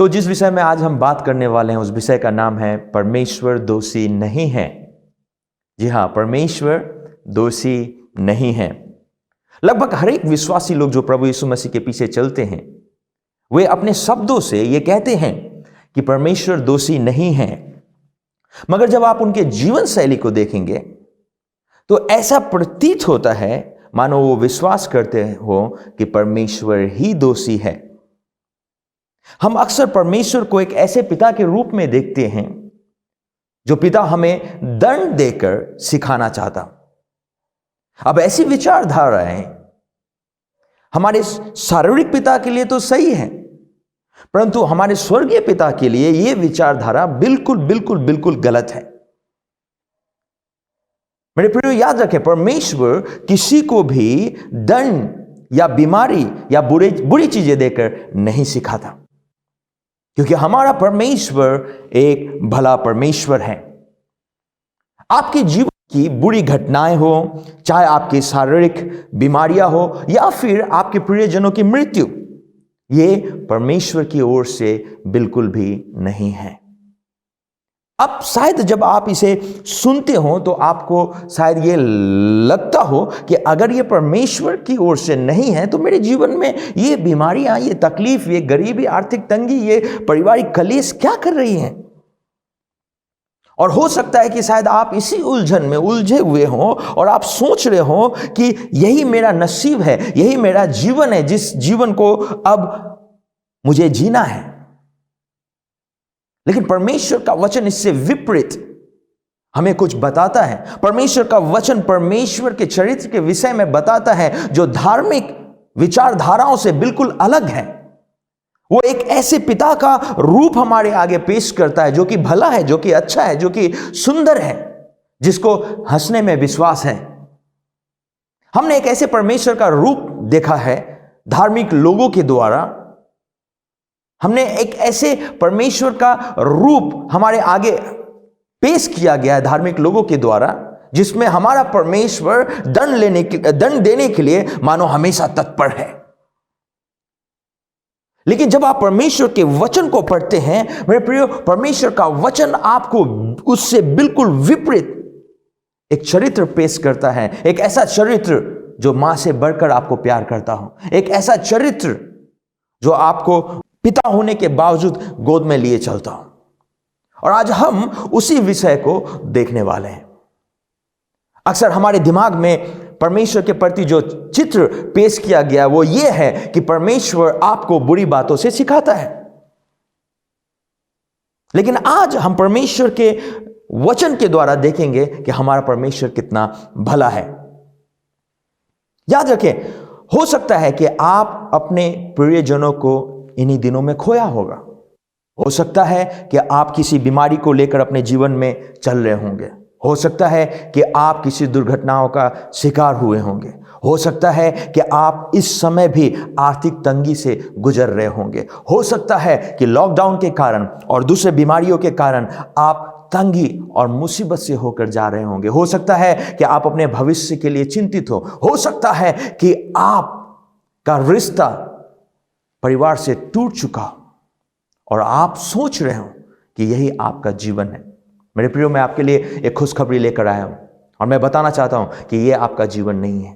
तो जिस विषय में आज हम बात करने वाले हैं उस विषय का नाम है परमेश्वर दोषी नहीं है। जी हां, परमेश्वर दोषी नहीं है। लगभग हर एक विश्वासी लोग जो प्रभु यीशु मसीह के पीछे चलते हैं वे अपने शब्दों से ये कहते हैं कि परमेश्वर दोषी नहीं है, मगर जब आप उनके जीवन शैली को देखेंगे तो ऐसा प्रतीत होता है मानो वो विश्वास करते हो कि परमेश्वर ही दोषी है। हम अक्सर परमेश्वर को एक ऐसे पिता के रूप में देखते हैं जो पिता हमें दंड देकर सिखाना चाहता। अब ऐसी विचारधाराएं हमारे शारीरिक पिता के लिए तो सही है, परंतु हमारे स्वर्गीय पिता के लिए यह विचारधारा बिल्कुल बिल्कुल बिल्कुल गलत है। मेरे प्रियो, याद रखें, परमेश्वर किसी को भी दंड या बीमारी या बुरी चीजें देकर नहीं सिखाता, क्योंकि हमारा परमेश्वर एक भला परमेश्वर है। आपके जीवन की बुरी घटनाएं हो, चाहे आपकी शारीरिक बीमारियां हो या फिर आपके प्रियजनों की मृत्यु, ये परमेश्वर की ओर से बिल्कुल भी नहीं है। अब शायद जब आप इसे सुनते हो तो आपको शायद ये लगता हो कि अगर ये परमेश्वर की ओर से नहीं है तो मेरे जीवन में ये बीमारियां, ये तकलीफ, ये गरीबी, आर्थिक तंगी, ये पारिवारिक कलेश क्या कर रही हैं। और हो सकता है कि शायद आप इसी उलझन में उलझे हुए हो और आप सोच रहे हो कि यही मेरा नसीब है, यही मेरा जीवन है, जिस जीवन को अब मुझे जीना है। लेकिन परमेश्वर का वचन इससे विपरीत हमें कुछ बताता है। परमेश्वर का वचन परमेश्वर के चरित्र के विषय में बताता है जो धार्मिक विचारधाराओं से बिल्कुल अलग है। वो एक ऐसे पिता का रूप हमारे आगे पेश करता है जो कि भला है, जो कि अच्छा है, जो कि सुंदर है, जिसको हंसने में विश्वास है। हमने एक ऐसे परमेश्वर का रूप देखा है धार्मिक लोगों के द्वारा। हमने एक ऐसे परमेश्वर का रूप हमारे आगे पेश किया गया है धार्मिक लोगों के द्वारा, जिसमें हमारा परमेश्वर दंड देने के लिए मानो हमेशा तत्पर है। लेकिन जब आप परमेश्वर के वचन को पढ़ते हैं मेरे प्रियो, परमेश्वर का वचन आपको उससे बिल्कुल विपरीत एक चरित्र पेश करता है। एक ऐसा चरित्र जो मां से बढ़कर आपको प्यार करता हो, एक ऐसा चरित्र जो आपको पिता होने के बावजूद गोद में लिए चलता हूं। और आज हम उसी विषय को देखने वाले हैं। अक्सर हमारे दिमाग में परमेश्वर के प्रति जो चित्र पेश किया गया वो ये है कि परमेश्वर आपको बुरी बातों से सिखाता है। लेकिन आज हम परमेश्वर के वचन के द्वारा देखेंगे कि हमारा परमेश्वर कितना भला है। याद रखें, हो सकता है कि आप अपने प्रियजनों को इन्हीं दिनों में खोया होगा। हो सकता है कि आप किसी बीमारी को लेकर अपने जीवन में चल रहे होंगे। हो सकता है कि आप किसी दुर्घटनाओं का शिकार हुए होंगे। हो सकता है कि आप इस समय भी आर्थिक तंगी से गुजर रहे होंगे। हो सकता है कि लॉकडाउन के कारण और दूसरे बीमारियों के कारण आप तंगी और मुसीबत से होकर जा रहे होंगे। हो सकता है कि आप अपने भविष्य के लिए चिंतित हो सकता है कि आपका रिश्ता परिवार से टूट चुका और आप सोच रहे हो कि यही आपका जीवन है। मेरे प्रियो, मैं आपके लिए एक खुशखबरी लेकर आया हूं और मैं बताना चाहता हूं कि यह आपका जीवन नहीं है।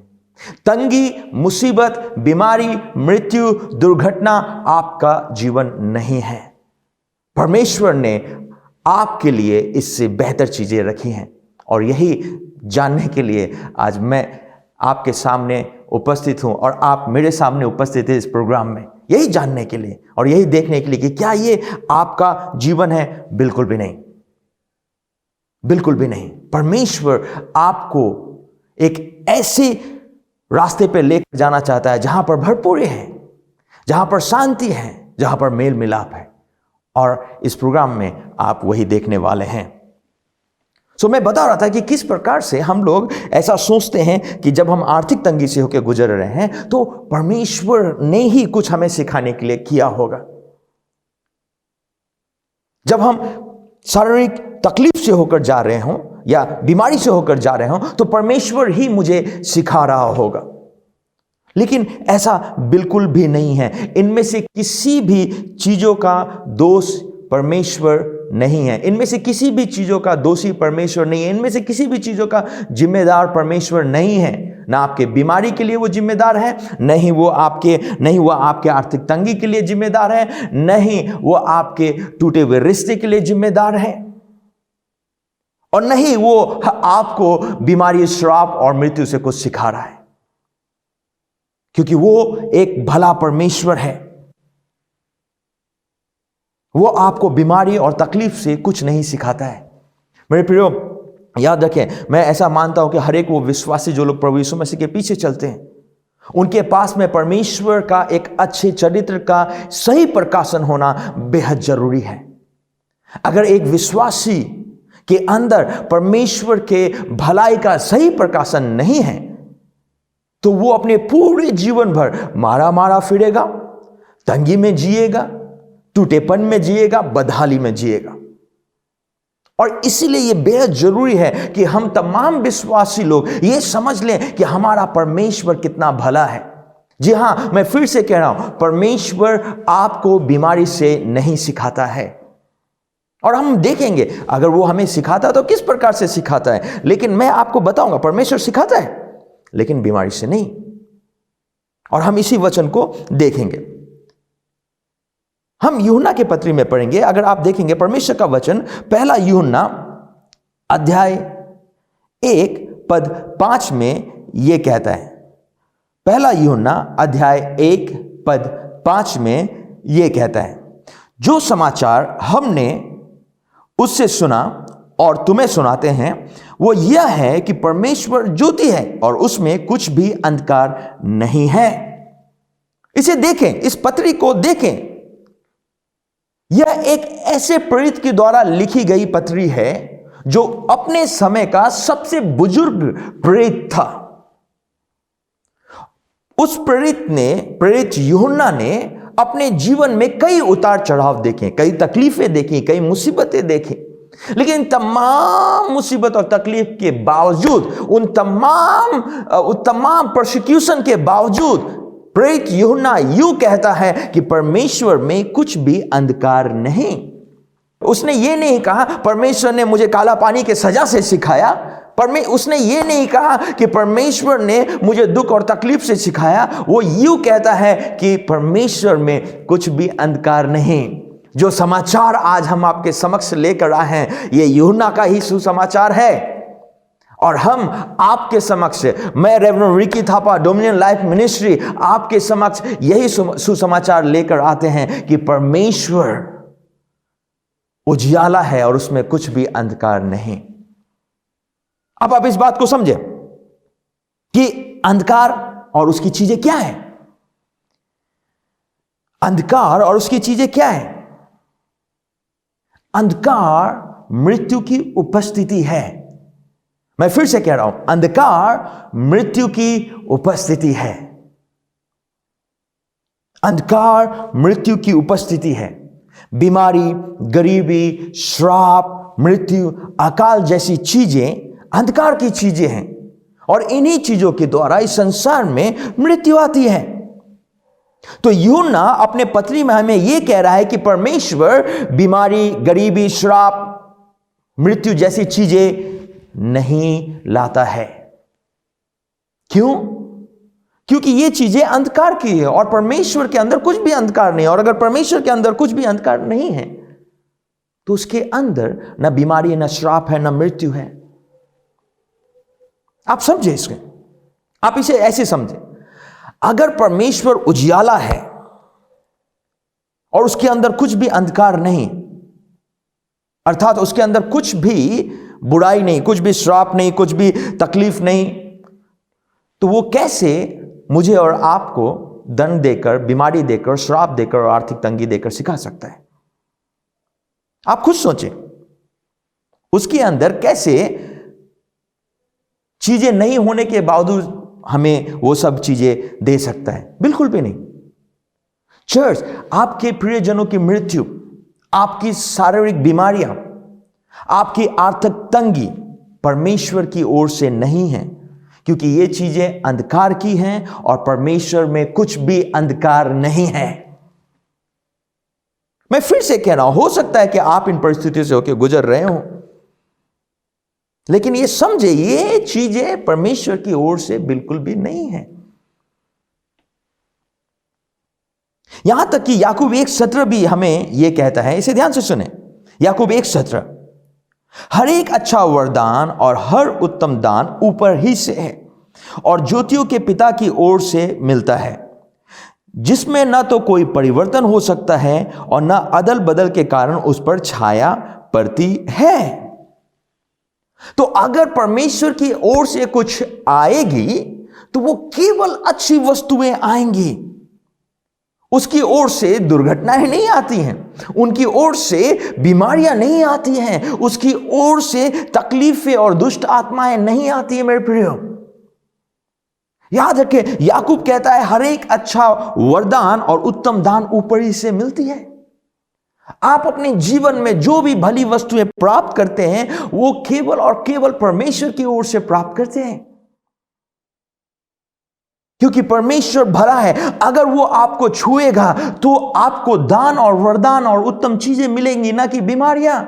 तंगी, मुसीबत, बीमारी, मृत्यु, दुर्घटना आपका जीवन नहीं है। परमेश्वर ने आपके लिए इससे बेहतर चीजें रखी हैं और यही जानने के लिए आज मैं आपके सामने उपस्थित हूं और आप मेरे सामने उपस्थित हैं इस प्रोग्राम में, यही जानने के लिए और यही देखने के लिए कि क्या ये आपका जीवन है। बिल्कुल भी नहीं, बिल्कुल भी नहीं। परमेश्वर आपको एक ऐसे रास्ते पे लेकर जाना चाहता है जहां पर भरपूरी है, जहां पर शांति है, जहां पर मेल मिलाप है। और इस प्रोग्राम में आप वही देखने वाले हैं। मैं बता रहा था कि किस प्रकार से हम लोग ऐसा सोचते हैं कि जब हम आर्थिक तंगी से होकर गुजर रहे हैं तो परमेश्वर ने ही कुछ हमें सिखाने के लिए किया होगा। जब हम शारीरिक तकलीफ से होकर जा रहे हों या बीमारी से होकर जा रहे हों तो परमेश्वर ही मुझे सिखा रहा होगा। लेकिन ऐसा बिल्कुल भी नहीं है। इनमें से किसी भी चीजों का दोष परमेश्वर नहीं है। इनमें से किसी भी चीजों का दोषी परमेश्वर नहीं है। इनमें से किसी भी चीजों का जिम्मेदार परमेश्वर नहीं है। ना आपके बीमारी के लिए वो जिम्मेदार है, नहीं वो आपके आर्थिक तंगी के लिए जिम्मेदार है, नहीं वो आपके टूटे हुए रिश्ते के लिए जिम्मेदार है, और नहीं वो आपको बीमारी, श्राप और मृत्यु से कुछ सिखा रहा है, क्योंकि वो एक भला परमेश्वर है। वो आपको बीमारी और तकलीफ से कुछ नहीं सिखाता है। मेरे प्रियो, याद रखें, मैं ऐसा मानता हूं कि हर एक वो विश्वासी जो लोग प्रभु यीशु मसीह के पीछे चलते हैं, उनके पास में परमेश्वर का एक अच्छे चरित्र का सही प्रकाशन होना बेहद जरूरी है। अगर एक विश्वासी के अंदर परमेश्वर के भलाई का सही प्रकाशन नहीं है, तो वो अपने पूरे जीवन भर मारा मारा फिरेगा, तंगी में जिएगा, टूटेपन में जिएगा, बदहाली में जिएगा। और इसीलिए यह बेहद जरूरी है कि हम तमाम विश्वासी लोग यह समझ लें कि हमारा परमेश्वर कितना भला है। जी हां, मैं फिर से कह रहा हूं, परमेश्वर आपको बीमारी से नहीं सिखाता है। और हम देखेंगे अगर वो हमें सिखाता तो किस प्रकार से सिखाता है, लेकिन मैं आपको बताऊंगा परमेश्वर सिखाता है लेकिन बीमारी से नहीं। और हम इसी वचन को देखेंगे। हम यूहन्ना के पत्री में पढ़ेंगे। अगर आप देखेंगे परमेश्वर का वचन, पहला यूहन्ना अध्याय 1:5 में यह कहता है। पहला यूहन्ना अध्याय 1:5 में यह कहता है, जो समाचार हमने उससे सुना और तुम्हें सुनाते हैं वो यह है कि परमेश्वर ज्योति है और उसमें कुछ भी अंधकार नहीं है। इसे देखें, इस पत्री को देखें। यह एक ऐसे प्रेरित के द्वारा लिखी गई पत्री है जो अपने समय का सबसे बुजुर्ग प्रेरित था। उस प्रेरित यूहन्ना ने अपने जीवन में कई उतार चढ़ाव देखे, कई तकलीफें देखी, कई मुसीबतें देखी, लेकिन तमाम मुसीबत और तकलीफ के बावजूद, उन तमाम प्रोसिक्यूशन के बावजूद प्रेरित यूहन्ना यूं कहता है कि परमेश्वर में कुछ भी अंधकार नहीं। उसने ये नहीं कहा परमेश्वर ने मुझे काला पानी के सजा से सिखाया, उसने ये नहीं कहा कि परमेश्वर ने मुझे दुख और तकलीफ से सिखाया। वो यूं कहता है कि परमेश्वर में कुछ भी अंधकार नहीं। जो समाचार आज हम आपके समक्ष लेकर आए हैं, ये यूहन्ना का ही सुसमाचार है। और हम आपके समक्ष, मैं reverend Ricky Thapa, dominion life ministry, आपके समक्ष यही सुसमाचार लेकर आते हैं कि परमेश्वर उजियाला है और उसमें कुछ भी अंधकार नहीं। अब आप इस बात को समझें कि अंधकार और उसकी चीजें क्या है। अंधकार और उसकी चीजें क्या है? अंधकार मृत्यु की उपस्थिति है। मैं फिर से कह रहा हूं, अंधकार मृत्यु की उपस्थिति है। अंधकार मृत्यु की उपस्थिति है। बीमारी, गरीबी, श्राप, मृत्यु, अकाल जैसी चीजें अंधकार की चीजें हैं और इन्हीं चीजों के द्वारा इस संसार में मृत्यु आती है। तो यूहन्ना अपने पत्री में हमें यह कह रहा है कि परमेश्वर बीमारी, गरीबी, श्राप, मृत्यु जैसी चीजें नहीं लाता है। क्यों? क्योंकि ये चीजें अंधकार की है और परमेश्वर के अंदर कुछ भी अंधकार नहीं है। और अगर परमेश्वर के अंदर कुछ भी अंधकार नहीं है तो उसके अंदर न बीमारी है, न श्राप है, न मृत्यु है। आप समझे इसके, आप इसे ऐसे समझे, अगर परमेश्वर उजियाला है और उसके अंदर कुछ भी अंधकार नहीं, अर्थात उसके अंदर कुछ भी बुराई नहीं, कुछ भी श्राप नहीं, कुछ भी तकलीफ नहीं, तो वो कैसे मुझे और आपको दंड देकर, बीमारी देकर, श्राप देकर और आर्थिक तंगी देकर सिखा सकता है? आप खुद सोचें, उसके अंदर कैसे चीजें नहीं होने के बावजूद हमें वो सब चीजें दे सकता है? बिल्कुल भी नहीं। चर्च, आपके प्रियजनों की मृत्यु, आपकी शारीरिक बीमारियां, आपकी आर्थिक तंगी परमेश्वर की ओर से नहीं है, क्योंकि ये चीजें अंधकार की हैं और परमेश्वर में कुछ भी अंधकार नहीं है। मैं फिर से कह रहा हूं, हो सकता है कि आप इन परिस्थितियों से होकर गुजर रहे हो, लेकिन ये समझे ये चीजें परमेश्वर की ओर से बिल्कुल भी नहीं है। यहां तक कि याकूब 1:17 भी हमें यह कहता है, इसे ध्यान से सुने। याकूब 1:17, हर एक अच्छा वरदान और हर उत्तम दान ऊपर ही से है और ज्योतियों के पिता की ओर से मिलता है, जिसमें न तो कोई परिवर्तन हो सकता है और न अदल बदल के कारण उस पर छाया पड़ती है। तो अगर परमेश्वर की ओर से कुछ आएगी तो वो केवल अच्छी वस्तुएं आएंगी। उसकी ओर से दुर्घटनाएं नहीं आती हैं, उनकी ओर से बीमारियां नहीं आती हैं, उसकी ओर से तकलीफें और दुष्ट आत्माएं नहीं आती हैं। मेरे प्रियो, याद रखें, याकूब कहता है हर एक अच्छा वरदान और उत्तम दान ऊपर ही से मिलती है। आप अपने जीवन में जो भी भली वस्तुएं प्राप्त करते हैं वो केवल और केवल परमेश्वर की ओर से प्राप्त करते हैं, क्योंकि परमेश्वर भला है। अगर वो आपको छुएगा तो आपको दान और वरदान और उत्तम चीजें मिलेंगी, ना कि बीमारियां।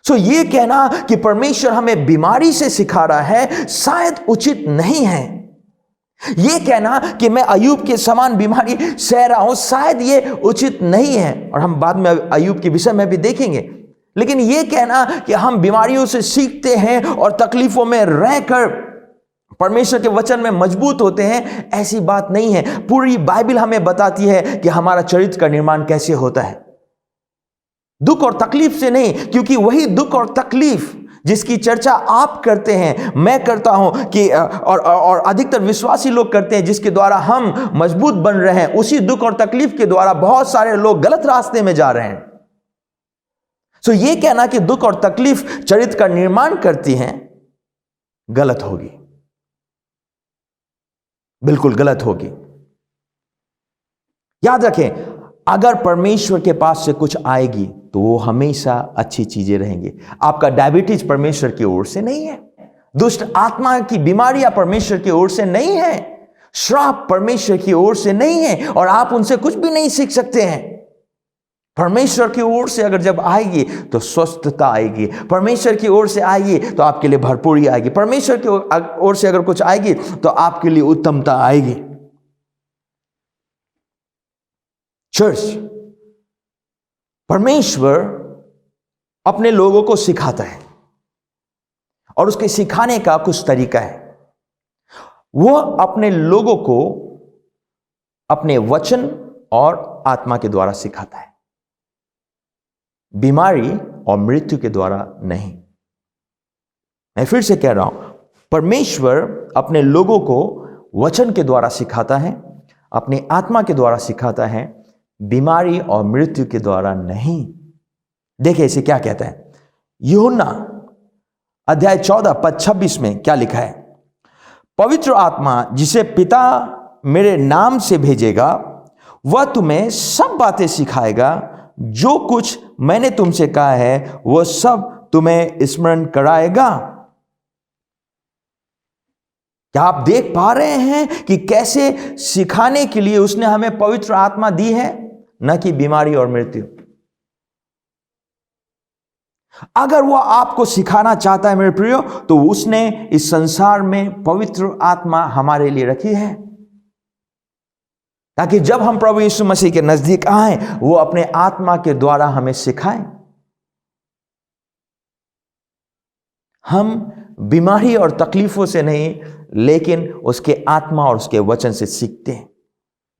सो ये कहना कि परमेश्वर हमें बीमारी से सिखा रहा है शायद उचित नहीं है। ये कहना कि मैं अय्यूब के समान बीमारी सह रहा हूं, शायद ये उचित नहीं है, और हम बाद में अय्यूब के विषय में भी देखेंगे। लेकिन ये कहना कि हम बीमारियों से सीखते हैं और तकलीफों में रहकर परमेश्वर के वचन में मजबूत होते हैं, ऐसी बात नहीं है। पूरी बाइबल हमें बताती है कि हमारा चरित्र का निर्माण कैसे होता है, दुख और तकलीफ से नहीं। क्योंकि वही दुख और तकलीफ जिसकी चर्चा आप करते हैं, मैं करता हूं कि और अधिकतर विश्वासी लोग करते हैं, जिसके द्वारा हम मजबूत बन रहे हैं, उसी दुख और तकलीफ के द्वारा बहुत सारे लोग गलत रास्ते में जा रहे हैं। सो ये कहना कि दुख और तकलीफ चरित्र का निर्माण करती हैं, गलत होगी, बिल्कुल गलत होगी। याद रखें, अगर परमेश्वर के पास से कुछ आएगी तो वो हमेशा अच्छी चीजें रहेंगी। आपका डायबिटीज परमेश्वर की ओर से नहीं है, दुष्ट आत्मा की बीमारियां परमेश्वर की ओर से नहीं है, श्राप परमेश्वर की ओर से नहीं है, और आप उनसे कुछ भी नहीं सीख सकते हैं। परमेश्वर की ओर से अगर जब आएगी तो स्वस्थता आएगी, परमेश्वर की ओर से आएगी तो आपके लिए भरपूरी आएगी, परमेश्वर की ओर से अगर कुछ आएगी तो आपके लिए उत्तमता आएगी। चर्च, परमेश्वर अपने लोगों को सिखाता है और उसके सिखाने का कुछ तरीका है। वो अपने लोगों को अपने वचन और आत्मा के द्वारा सिखाता है, बीमारी और मृत्यु के द्वारा नहीं। मैं फिर से कह रहा हूं, परमेश्वर अपने लोगों को वचन के द्वारा सिखाता है, अपने आत्मा के द्वारा सिखाता है, बीमारी और मृत्यु के द्वारा नहीं। देखिए इसे क्या कहता है, यूहन्ना अध्याय 14 पद 26 में क्या लिखा है, पवित्र आत्मा जिसे पिता मेरे नाम से भेजेगा वह तुम्हें सब बातें सिखाएगा, जो कुछ मैंने तुमसे कहा है वह सब तुम्हें स्मरण कराएगा। क्या आप देख पा रहे हैं कि कैसे सिखाने के लिए उसने हमें पवित्र आत्मा दी है, न कि बीमारी और मृत्यु। अगर वह आपको सिखाना चाहता है मेरे प्रियो, तो उसने इस संसार में पवित्र आत्मा हमारे लिए रखी है, ताकि जब हम प्रभु यीशु मसीह के नजदीक आए वो अपने आत्मा के द्वारा हमें सिखाएं। हम बीमारी और तकलीफों से नहीं, लेकिन उसके आत्मा और उसके वचन से सीखते हैं।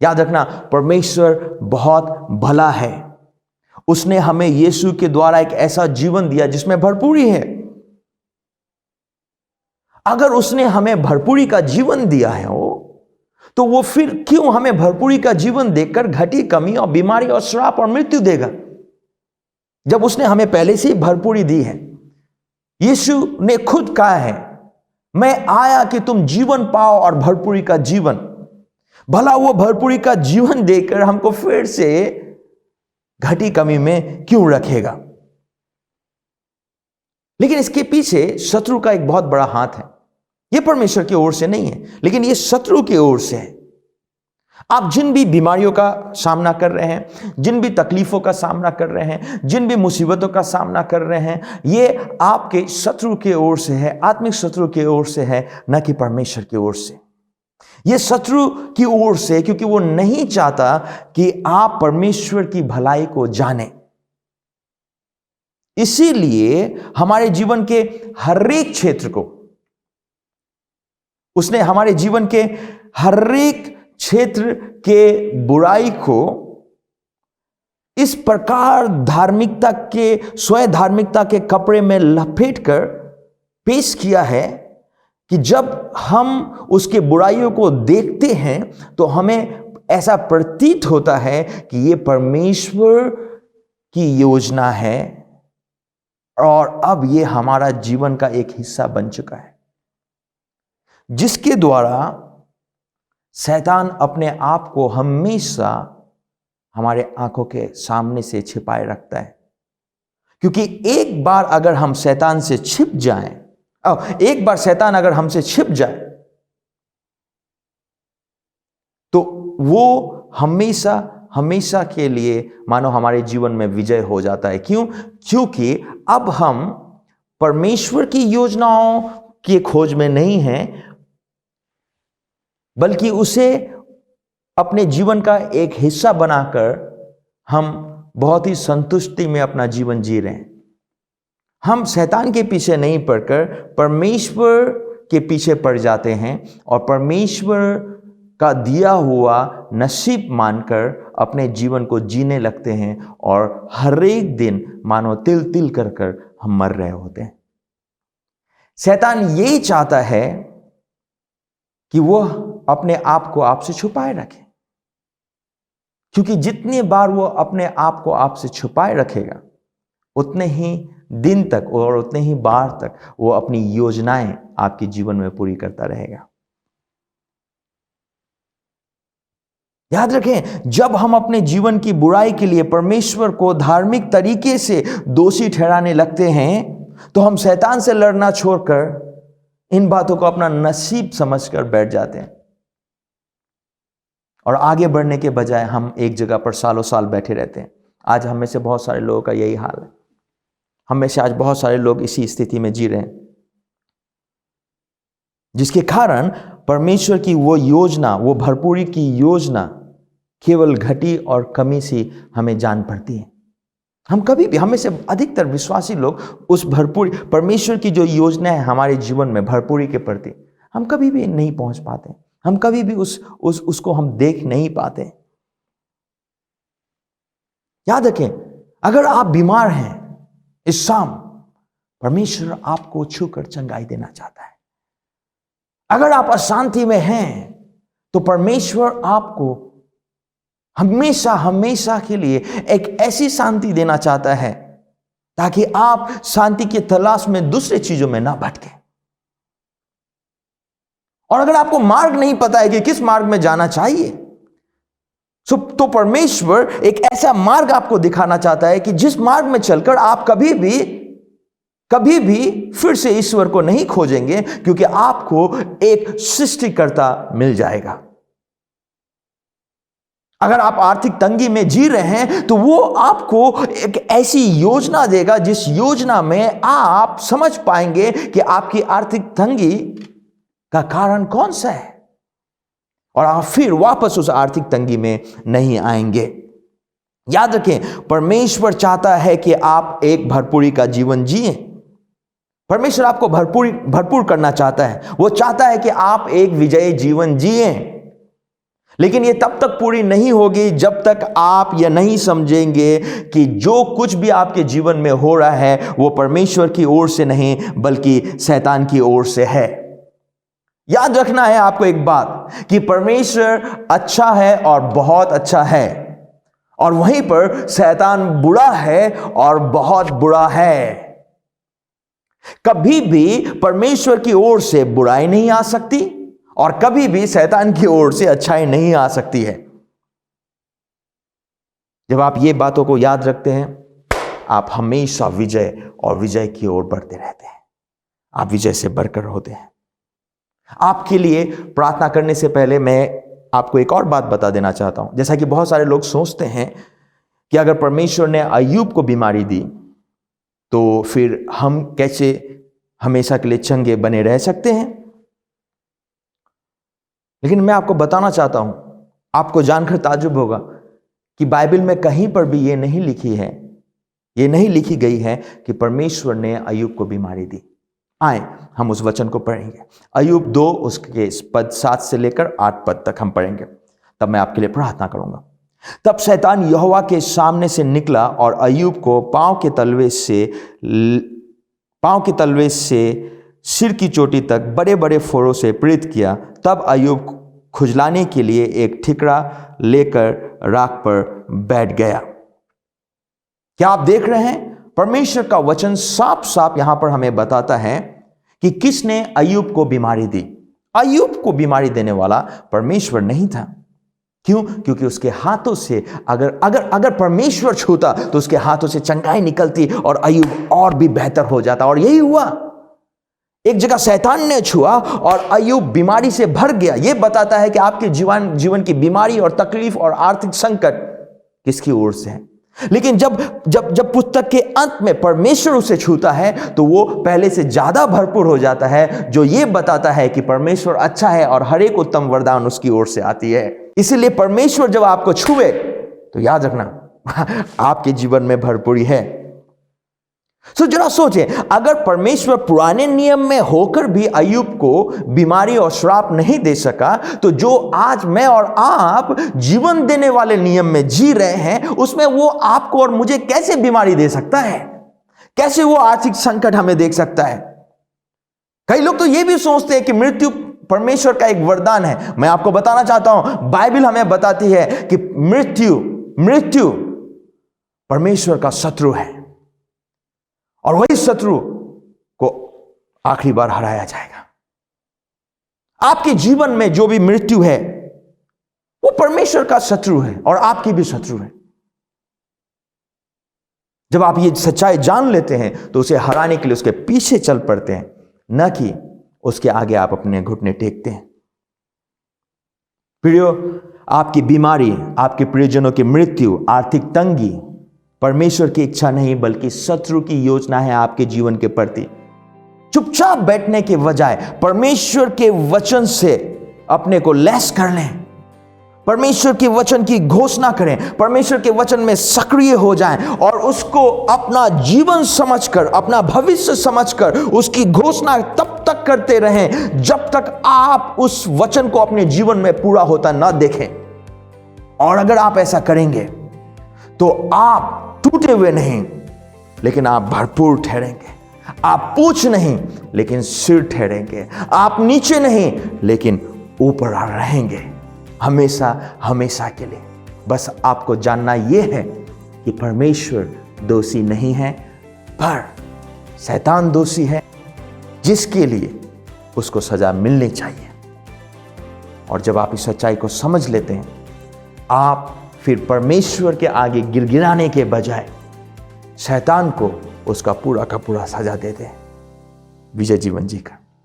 याद रखना, परमेश्वर बहुत भला है। उसने हमें यीशु के द्वारा एक ऐसा जीवन दिया जिसमें भरपूरी है। अगर उसने हमें भरपूरी का जीवन दिया है तो वो फिर क्यों हमें भरपूरी का जीवन देकर घटी, कमी और बीमारी और श्राप और मृत्यु देगा, जब उसने हमें पहले से ही भरपूरी दी है। यीशु ने खुद कहा है, मैं आया कि तुम जीवन पाओ और भरपूरी का जीवन। भला वो भरपूरी का जीवन देकर हमको फिर से घटी कमी में क्यों रखेगा? लेकिन इसके पीछे शत्रु का एक बहुत बड़ा हाथ है। ये परमेश्वर की ओर से नहीं है, लेकिन ये शत्रु की ओर से है। आप जिन भी बीमारियों का सामना कर रहे हैं, जिन भी तकलीफों का सामना कर रहे हैं, जिन भी मुसीबतों का सामना कर रहे हैं, ये आपके शत्रु की ओर से है, आत्मिक शत्रु की ओर से है, न कि परमेश्वर की ओर से। ये शत्रु की ओर से, क्योंकि वो नहीं चाहता कि आप परमेश्वर की भलाई को जाने। इसीलिए हमारे जीवन के हर एक क्षेत्र को, उसने हमारे जीवन के हर एक क्षेत्र के बुराई को इस प्रकार धार्मिकता के, स्वयं धार्मिकता के कपड़े में लपेटकर पेश किया है कि जब हम उसके बुराइयों को देखते हैं तो हमें ऐसा प्रतीत होता है कि ये परमेश्वर की योजना है और अब ये हमारा जीवन का एक हिस्सा बन चुका है, जिसके द्वारा शैतान अपने आप को हमेशा हमारे आंखों के सामने से छिपाए रखता है। क्योंकि एक बार अगर हम शैतान से छिप जाएं, एक बार शैतान अगर हमसे छिप जाए तो वो हमेशा हमेशा के लिए मानो हमारे जीवन में विजय हो जाता है। क्यों? क्योंकि अब हम परमेश्वर की योजनाओं की खोज में नहीं हैं, बल्कि उसे अपने जीवन का एक हिस्सा बनाकर हम बहुत ही संतुष्टि में अपना जीवन जी रहे हैं। हम शैतान के पीछे नहीं पड़कर परमेश्वर के पीछे पड़ जाते हैं और परमेश्वर का दिया हुआ नसीब मानकर अपने जीवन को जीने लगते हैं और हर एक दिन मानो तिल तिल कर कर हम मर रहे होते हैं। शैतान यही चाहता है कि वो अपने आप को आपसे छुपाए रखे, क्योंकि जितनी बार वो अपने आप को आपसे छुपाए रखेगा उतने ही दिन तक और उतने ही बार तक वो अपनी योजनाएं आपके जीवन में पूरी करता रहेगा। याद रखें, जब हम अपने जीवन की बुराई के लिए परमेश्वर को धार्मिक तरीके से दोषी ठहराने लगते हैं तो हम शैतान से लड़ना छोड़कर इन बातों को अपना नसीब समझकर बैठ जाते हैं और आगे बढ़ने के बजाय हम एक जगह पर सालों साल बैठे रहते हैं। आज हम में से बहुत सारे लोगों का यही हाल है। हम में से आज बहुत सारे लोग इसी स्थिति में जी रहे हैं, जिसके कारण परमेश्वर की वो योजना, वो भरपूरी की योजना केवल घटी और कमी सी हमें जान पड़ती है। हम कभी भी, हम में से अधिकतर विश्वासी लोग उस भरपूरी, परमेश्वर की जो योजना है हमारे जीवन में भरपूरी के प्रति, हम कभी भी नहीं पहुंच पाते। हम कभी भी उसको हम देख नहीं पाते। याद रखें, अगर आप बीमार हैं इस शाम, परमेश्वर आपको छूकर चंगाई देना चाहता है। अगर आप अशांति में हैं तो परमेश्वर आपको हमेशा हमेशा के लिए एक ऐसी शांति देना चाहता है ताकि आप शांति की तलाश में दूसरे चीजों में ना भटके। और अगर आपको मार्ग नहीं पता है कि किस मार्ग में जाना चाहिए, तो परमेश्वर एक ऐसा मार्ग आपको दिखाना चाहता है कि जिस मार्ग में चलकर आप कभी भी फिर से ईश्वर को नहीं खोजेंगे, क्योंकि आपको एक सृष्टिकर्ता मिल जाएगा। अगर आप आर्थिक तंगी में जी रहे हैं तो वो आपको एक ऐसी योजना देगा जिस योजना में आप समझ पाएंगे कि आपकी आर्थिक तंगी का कारण कौन सा है और आप फिर वापस उस आर्थिक तंगी में नहीं आएंगे। याद रखें, परमेश्वर चाहता है कि आप एक भरपूरी का जीवन जिए। परमेश्वर आपको भरपूर करना चाहता है। वो चाहता है कि आप एक विजयी जीवन जिए, लेकिन ये तब तक पूरी नहीं होगी जब तक आप यह नहीं समझेंगे कि जो कुछ भी आपके जीवन में हो रहा है वो परमेश्वर की ओर से नहीं बल्कि शैतान की ओर से है। याद रखना है आपको एक बात कि परमेश्वर अच्छा है और बहुत अच्छा है, और वहीं पर शैतान बुरा है और बहुत बुरा है। कभी भी परमेश्वर की ओर से बुराई नहीं आ सकती और कभी भी शैतान की ओर से अच्छाई नहीं आ सकती है। जब आप ये बातों को याद रखते हैं, आप हमेशा विजय और विजय की ओर बढ़ते रहते हैं। आप विजय से बढ़कर होते हैं। आपके लिए प्रार्थना करने से पहले मैं आपको एक और बात बता देना चाहता हूं। जैसा कि बहुत सारे लोग सोचते हैं कि अगर परमेश्वर ने अय्यूब को बीमारी दी तो फिर हम कैसे हमेशा के लिए चंगे बने रह सकते हैं। लेकिन मैं आपको बताना चाहता हूं, आपको जानकर ताज्जुब होगा कि बाइबल में कहीं पर भी ये नहीं लिखी गई है कि परमेश्वर ने अय्यूब को बीमारी दी। आए हम उस वचन को पढ़ेंगे। अय्यूब 2 उसके पद 7 से लेकर 8 पद तक हम पढ़ेंगे, तब मैं आपके लिए प्रार्थना करूंगा। तब शैतान यहोवा के सामने से निकला और अय्यूब को पांव के तलवे से सिर की चोटी तक बड़े बड़े फोड़ों से पीड़ित किया। तब अय्यूब खुजलाने के लिए एक ठिकरा लेकर राख पर बैठ गया। क्या आप देख रहे हैं? परमेश्वर का वचन साफ साफ यहां पर हमें बताता है कि किसने अय्यूब को बीमारी दी। अय्यूब को बीमारी देने वाला परमेश्वर नहीं था। क्यों? क्योंकि उसके हाथों से अगर परमेश्वर छूता तो उसके हाथों से चंगाई निकलती और अय्यूब और भी बेहतर हो जाता। और यही हुआ। एक जगह शैतान ने छुआ और अय्यूब बीमारी से भर गया। यह बताता है कि आपके जीवन की बीमारी और तकलीफ और आर्थिक संकट किसकी ओर से है। लेकिन जब पुस्तक के अंत में परमेश्वर उसे छूता है तो वो पहले से ज्यादा भरपूर हो जाता है, जो ये बताता है कि परमेश्वर अच्छा है और हर एक उत्तम वरदान उसकी ओर से आती है। इसीलिए परमेश्वर जब आपको छुए तो याद रखना आपके जीवन में भरपूरी है। तो जरा सोचें, अगर परमेश्वर पुराने नियम में होकर भी अय्यूब को बीमारी और श्राप नहीं दे सका, तो जो आज मैं और आप जीवन देने वाले नियम में जी रहे हैं, उसमें वो आपको और मुझे कैसे बीमारी दे सकता है? कैसे वो आर्थिक संकट हमें देख सकता है? कई लोग तो ये भी सोचते हैं कि मृत्यु परमेश्वर का एक वरदान है। मैं आपको बताना चाहता हूं, बाइबल हमें बताती है कि मृत्यु परमेश्वर का शत्रु है और वही शत्रु को आखिरी बार हराया जाएगा। आपके जीवन में जो भी मृत्यु है वो परमेश्वर का शत्रु है और आपकी भी शत्रु है। जब आप ये सच्चाई जान लेते हैं तो उसे हराने के लिए उसके पीछे चल पड़ते हैं, न कि उसके आगे आप अपने घुटने टेकते हैं। प्रियो, आपकी बीमारी, आपके प्रियजनों की मृत्यु, आर्थिक तंगी परमेश्वर की इच्छा नहीं बल्कि शत्रु की योजना है आपके जीवन के प्रति। चुपचाप बैठने के बजाय परमेश्वर के वचन से अपने को लैस कर लें, परमेश्वर के वचन की घोषणा करें, परमेश्वर के वचन में सक्रिय हो जाएं और उसको अपना जीवन समझकर, अपना भविष्य समझकर उसकी घोषणा तब तक करते रहें जब तक आप उस वचन को अपने जीवन में पूरा होता ना देखें। और अगर आप ऐसा करेंगे तो आप टूटे हुए नहीं लेकिन आप भरपूर ठहरेंगे। आप पूछ नहीं लेकिन सिर ठहरेंगे। आप नीचे नहीं लेकिन ऊपर रहेंगे हमेशा हमेशा के लिए। बस आपको जानना यह है कि परमेश्वर दोषी नहीं है, पर शैतान दोषी है, जिसके लिए उसको सजा मिलनी चाहिए। और जब आप इस सच्चाई को समझ लेते हैं, आप फिर परमेश्वर के आगे गिड़गिड़ाने के बजाय शैतान को उसका पूरा का पूरा सजा देते हैं। विजय जीवन जी का।